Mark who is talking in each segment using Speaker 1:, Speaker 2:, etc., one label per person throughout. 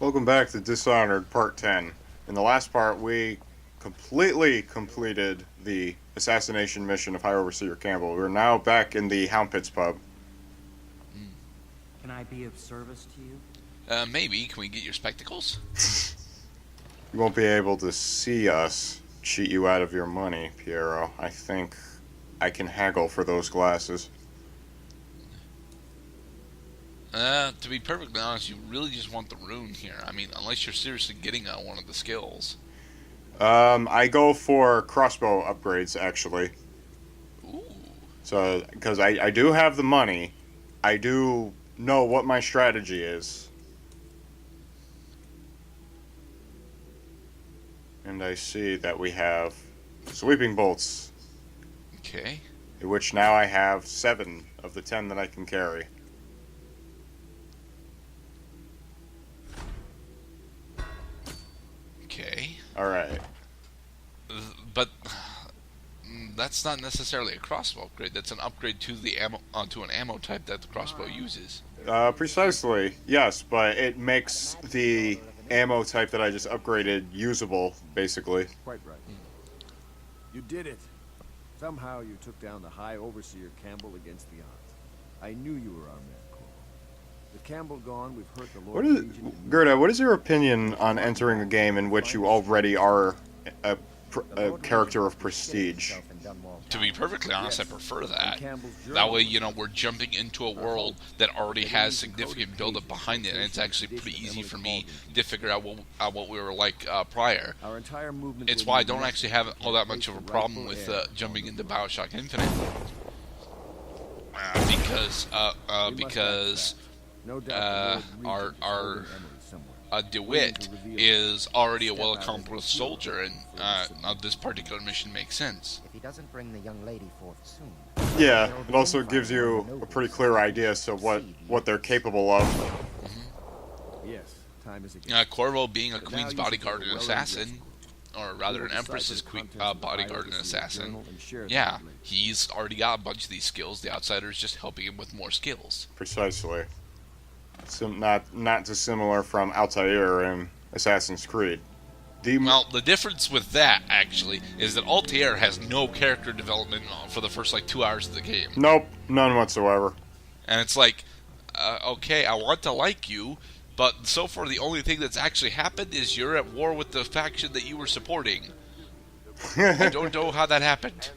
Speaker 1: Welcome back to Dishonored Part 10. In the last part, we completely completed the assassination mission of High Overseer Campbell. We're now back in the Hound Pits pub.
Speaker 2: Can I be of service to you?
Speaker 3: Maybe. Can we get your spectacles?
Speaker 1: You won't be able to see us cheat you out of your money, Piero. I think I can haggle for those glasses.
Speaker 3: To be perfectly honest, you really just want the rune here. I mean, unless you're seriously getting one of the skills.
Speaker 1: I go for crossbow upgrades, actually.
Speaker 3: Ooh.
Speaker 1: So, because I do have the money, I do know what my strategy is. And I see that we have sweeping bolts,
Speaker 3: Okay.
Speaker 1: which now I have 7 of the 10 that I can carry.
Speaker 3: Okay.
Speaker 1: Alright.
Speaker 3: But that's not necessarily a crossbow upgrade. That's an upgrade to the ammo, to an ammo type that the crossbow uses.
Speaker 1: Precisely, yes, but it makes the ammo type that I just upgraded usable, basically.
Speaker 4: Quite right. You did it. Somehow you took down the High Overseer Campbell against the odds. I knew you were our man, Cole. With Campbell gone, we've hurt the Lord Legion.
Speaker 1: Gerda, what is your opinion on entering a game in which you already are a character of prestige?
Speaker 3: To be perfectly honest, I prefer that. That way, we're jumping into a world that already has significant build-up behind it, and it's actually pretty easy for me to figure out what we were like prior. It's why I don't actually have all that much of a problem with jumping into Bioshock Infinite. Because our DeWitt is already a well-accomplished soldier, and this particular mission makes sense.
Speaker 5: If he doesn't bring the young lady forth soon.
Speaker 1: Yeah, it also gives you a pretty clear idea as to what they're capable of.
Speaker 4: Yes, time is again.
Speaker 3: Corvo being a queen's bodyguard and assassin, or rather an empress's bodyguard and assassin, yeah, he's already got a bunch of these skills. The outsider is just helping him with more skills.
Speaker 1: Precisely. So not dissimilar from Altair in Assassin's Creed.
Speaker 3: Well, the difference with that, actually, is that Altair has no character development for the first, 2 hours of the game.
Speaker 1: Nope, none whatsoever.
Speaker 3: And it's like, okay, I want to like you, but so far the only thing that's actually happened is you're at war with the faction that you were supporting. I don't know how that happened.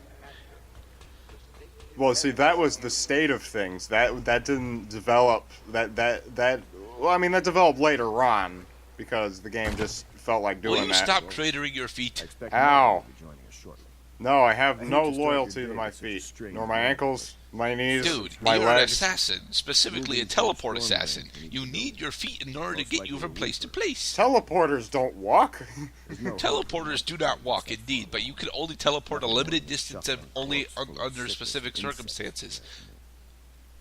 Speaker 1: Well, see, that was the state of things. That didn't develop. Well, I mean, that developed later on because the game just felt like doing that.
Speaker 3: Will you stop cratering your feet?
Speaker 1: Ow. No, I have no loyalty to my feet, nor my ankles, my knees,
Speaker 3: Dude,
Speaker 1: my
Speaker 3: you're
Speaker 1: legs.
Speaker 3: an assassin, specifically a teleport assassin. You need your feet in order to get you from place to place.
Speaker 1: Teleporters don't walk.
Speaker 3: Teleporters do not walk, indeed, but you can only teleport a limited distance and only under specific circumstances.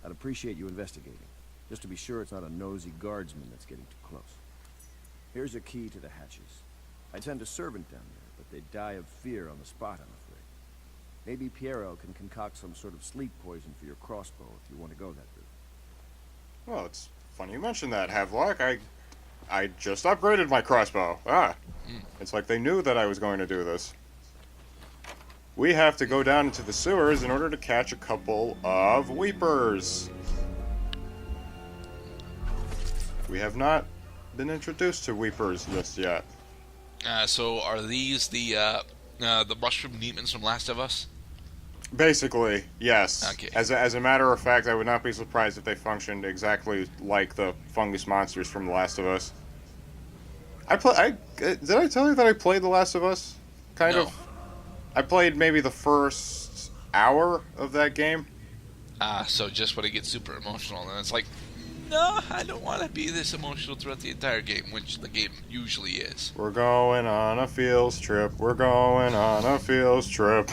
Speaker 4: I'd appreciate you investigating, just to be sure it's not a nosy guardsman that's getting too close. Here's a key to the hatches. I send a servant down there, but they die of fear on the spot, I'm afraid. Maybe Piero can concoct some sort of sleep poison for your crossbow if you want to go that route.
Speaker 1: Well, it's funny you mentioned that, Havelock. I just upgraded my crossbow. It's like they knew that I was going to do this. We have to go down into the sewers in order to catch a couple of Weepers. We have not been introduced to Weepers just yet.
Speaker 3: So are these the mushroom demons from Last of Us?
Speaker 1: Basically, yes.
Speaker 3: Okay.
Speaker 1: As a matter of fact, I would not be surprised if they functioned exactly like the fungus monsters from The Last of Us. Did I tell you that I played The Last of Us? Kind
Speaker 3: No.
Speaker 1: of. I played maybe the first hour of that game.
Speaker 3: So just when it gets super emotional, and it's like, no, I don't want to be this emotional throughout the entire game, which the game usually is.
Speaker 1: We're going on a fields trip. We're going on a fields trip.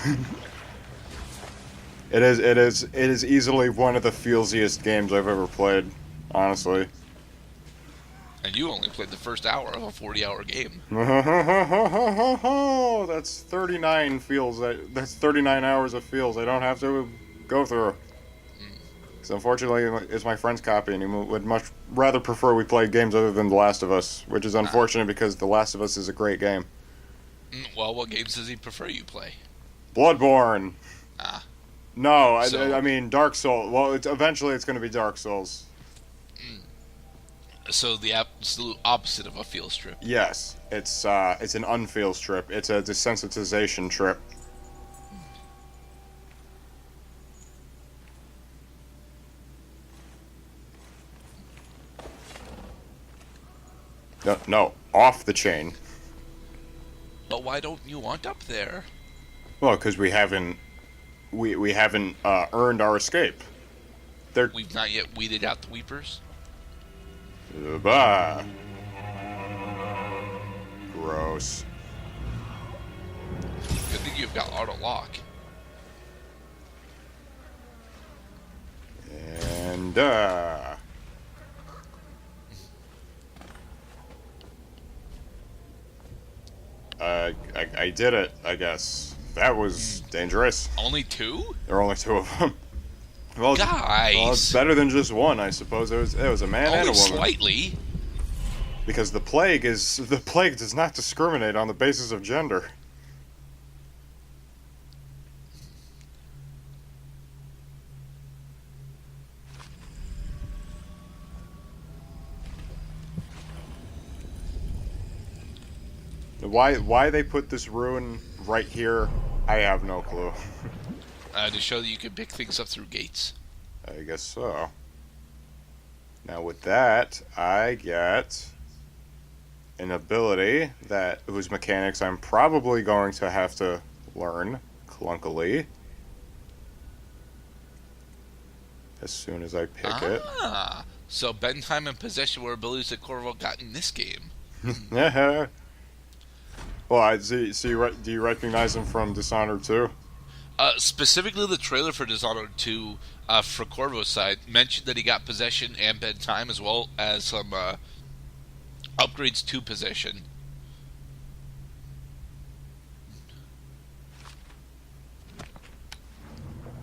Speaker 1: It is easily one of the feelsiest games I've ever played, honestly.
Speaker 3: And you only played the first hour of a 40-hour game.
Speaker 1: That's 39 feels. That's 39 hours of feels I don't have to go through. So unfortunately, it's my friend's copy, and he would much rather prefer we play games other than The Last of Us, which is unfortunate because The Last of Us is a great game.
Speaker 3: Well, what games does he prefer you play?
Speaker 1: Bloodborne.
Speaker 3: Ah.
Speaker 1: No,
Speaker 3: So-
Speaker 1: I mean Dark Souls. Well, eventually it's going to be Dark Souls.
Speaker 3: So the absolute opposite of a field trip.
Speaker 1: Yes, it's an unfeel trip. It's a desensitization trip. No, off the chain.
Speaker 3: But why don't you want up there?
Speaker 1: Well, because we haven't earned our escape.
Speaker 3: We've not yet weeded out the weepers.
Speaker 1: Bah. Gross.
Speaker 3: Good thing you've got auto lock.
Speaker 1: And I did it, I guess. That was dangerous.
Speaker 3: Only 2?
Speaker 1: There were only 2 of them. Well,
Speaker 3: Guys!
Speaker 1: well, it's better than just one, I suppose. It was a man
Speaker 3: Only
Speaker 1: and a woman.
Speaker 3: slightly.
Speaker 1: Because the plague does not discriminate on the basis of gender. Why they put this ruin right here, I have no clue.
Speaker 3: To show that you can pick things up through gates.
Speaker 1: I guess so. Now with that, I get an ability whose mechanics I'm probably going to have to learn clunkily as soon as I pick it.
Speaker 3: So bedtime and possession were abilities that Corvo got in this game.
Speaker 1: Well, I see. Do you recognize him from Dishonored 2?
Speaker 3: Specifically, the trailer for Dishonored 2, for Corvo's side, mentioned that he got possession and bedtime, as well as some upgrades to possession.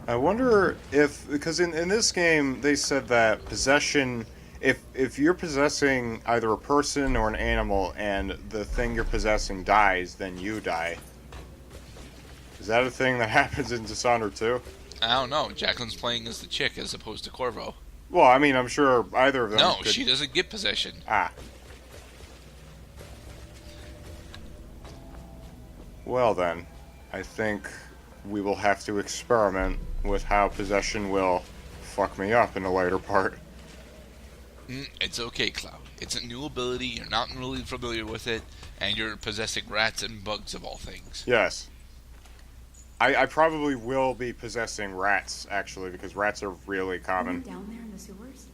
Speaker 1: I wonder if, because in this game they said that possession, if you're possessing either a person or an animal and the thing you're possessing dies, then you die. Is that a thing that happens in Dishonored 2?
Speaker 3: I don't know. Jacqueline's playing as the chick as opposed to Corvo.
Speaker 1: Well, I mean, I'm sure either of them
Speaker 3: No,
Speaker 1: could...
Speaker 3: she doesn't get possession.
Speaker 1: Ah. Well then, I think we will have to experiment with how possession will fuck me up in a later part.
Speaker 3: It's okay, Cloud. It's a new ability, you're not really familiar with it, and you're possessing rats and bugs of all things.
Speaker 1: Yes. I probably will be possessing rats, actually, because rats are really common.
Speaker 6: Down there in the sewers?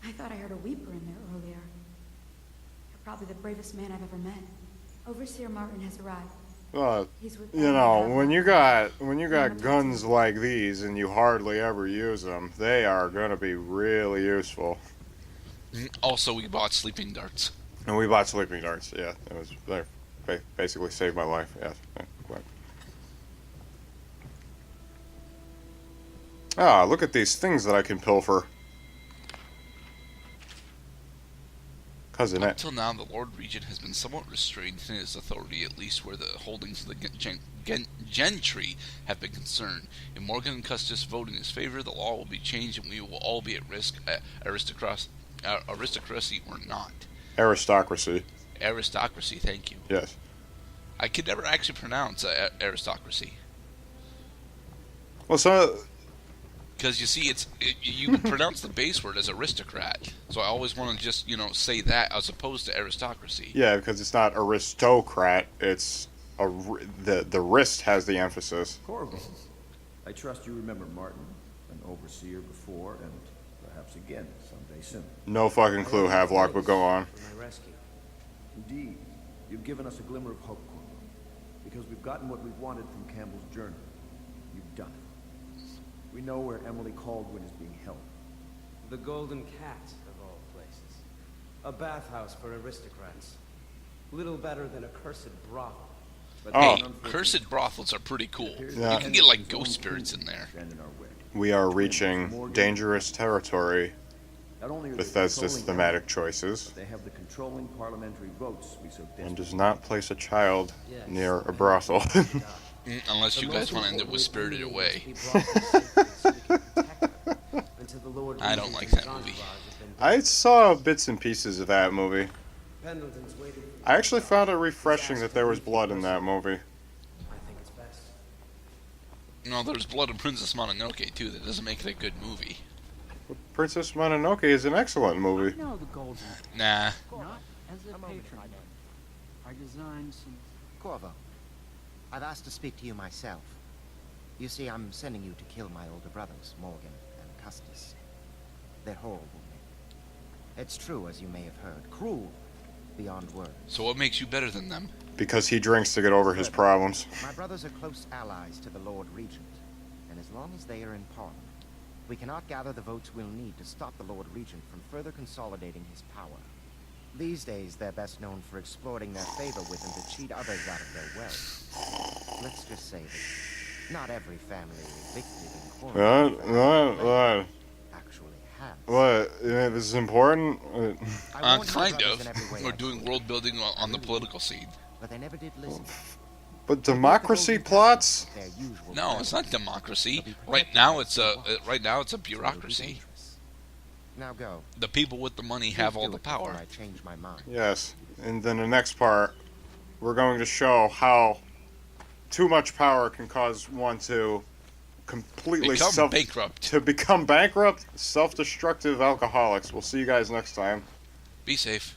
Speaker 6: I thought I heard a weeper in there earlier. You're probably the bravest man I've ever met. Overseer Martin has arrived.
Speaker 1: Well,
Speaker 6: He's with
Speaker 1: you know, when you got guns like these and you hardly ever use them, they are gonna be really useful.
Speaker 3: Also, we bought sleeping darts.
Speaker 1: And we bought sleeping darts. Yeah, it was basically saved my life. Yes. Ah, look at these things that I can pilfer. Cousin,
Speaker 3: Until now, the Lord Regent has been somewhat restrained in his authority, at least where the holdings of the gentry have been concerned. If Morgan and Custis vote in his favor, the law will be changed and we will all be at risk, aristocracy or not.
Speaker 1: Aristocracy.
Speaker 3: Aristocracy, thank you.
Speaker 1: Yes.
Speaker 3: I could never actually pronounce aristocracy.
Speaker 1: Well, so...
Speaker 3: Because you see, you pronounce the base word as aristocrat, so I always want to just say that as opposed to aristocracy.
Speaker 1: Yeah, because it's not aristocrat. It's the wrist has the emphasis.
Speaker 4: Corvo, I trust you remember Martin, an overseer before, and perhaps again someday soon.
Speaker 1: No fucking clue, Havelock, but go on.
Speaker 2: For my rescue.
Speaker 4: Indeed, you've given us a glimmer of hope, Corvo, because we've gotten what we've wanted from Campbell's journey. You've done it. We know where Emily Caldwin is being held.
Speaker 2: The Golden Cat, of all places. A bathhouse for aristocrats. Little better than a cursed brothel.
Speaker 4: But
Speaker 1: Oh.
Speaker 3: Hey, cursed brothels are pretty cool.
Speaker 1: Yeah.
Speaker 3: You can get like ghost spirits in there.
Speaker 4: stand in our way.
Speaker 1: We are reaching dangerous territory.
Speaker 4: Not only are they
Speaker 1: Bethesda's
Speaker 4: controlling
Speaker 1: thematic
Speaker 4: everything,
Speaker 1: choices,
Speaker 4: but they have the controlling parliamentary votes we so desperately
Speaker 1: and does not place a child
Speaker 2: Yes,
Speaker 1: near a
Speaker 2: and
Speaker 1: brothel.
Speaker 3: Unless you
Speaker 2: But
Speaker 3: guys
Speaker 2: most
Speaker 3: want to end it with
Speaker 2: importantly,
Speaker 3: Spirited
Speaker 2: Emily
Speaker 3: Away.
Speaker 2: must be brought to safety so we can protect her until the Lord
Speaker 3: I don't
Speaker 2: Regent
Speaker 3: like
Speaker 2: and
Speaker 3: that movie.
Speaker 2: his entourage have been
Speaker 1: I saw bits and pieces of that movie.
Speaker 2: Pendleton's waiting for
Speaker 1: I actually found it refreshing that there was blood in that movie.
Speaker 2: I think it's best.
Speaker 3: No, there's blood in Princess Mononoke too. That doesn't make it a good movie.
Speaker 1: Princess Mononoke is an excellent movie.
Speaker 7: No, the golden.
Speaker 3: Nah.
Speaker 7: Not as a patron. Our designs and
Speaker 5: Corvo, I've asked to speak to you myself. You see, I'm sending you to kill my older brothers, Morgan and Custis. They're horrible men. It's true, as you may have heard. Cruel beyond words.
Speaker 3: So what makes you better than them?
Speaker 1: Because he drinks to get over his problems.
Speaker 5: My brothers are close allies to the Lord Regent, and as long as they are in Parliament, we cannot gather the votes we'll need to stop the Lord Regent from further consolidating his power. These days, they're best known for exploiting their favor with him to cheat others out of their wealth. Let's just say that not every family evicted and quarantined actually has.
Speaker 1: What? This is important?
Speaker 5: I warned my
Speaker 3: Kind
Speaker 5: brothers
Speaker 3: of.
Speaker 5: in every way
Speaker 3: We're
Speaker 5: I
Speaker 3: doing
Speaker 5: could,
Speaker 3: world building on the political scene.
Speaker 5: but they never did listen.
Speaker 1: But democracy plots?
Speaker 5: Their usual
Speaker 3: No, it's not
Speaker 5: prejudice.
Speaker 3: democracy. Right now, it's a bureaucracy.
Speaker 5: Now go.
Speaker 3: The people with the money have all
Speaker 5: Please
Speaker 3: the
Speaker 5: do it before
Speaker 3: power.
Speaker 5: I change my mind.
Speaker 1: Yes. And then the next part, we're going to show how too much power can cause one to completely
Speaker 3: Become bankrupt.
Speaker 1: to become bankrupt, self-destructive alcoholics. We'll see you guys next time.
Speaker 3: Be safe.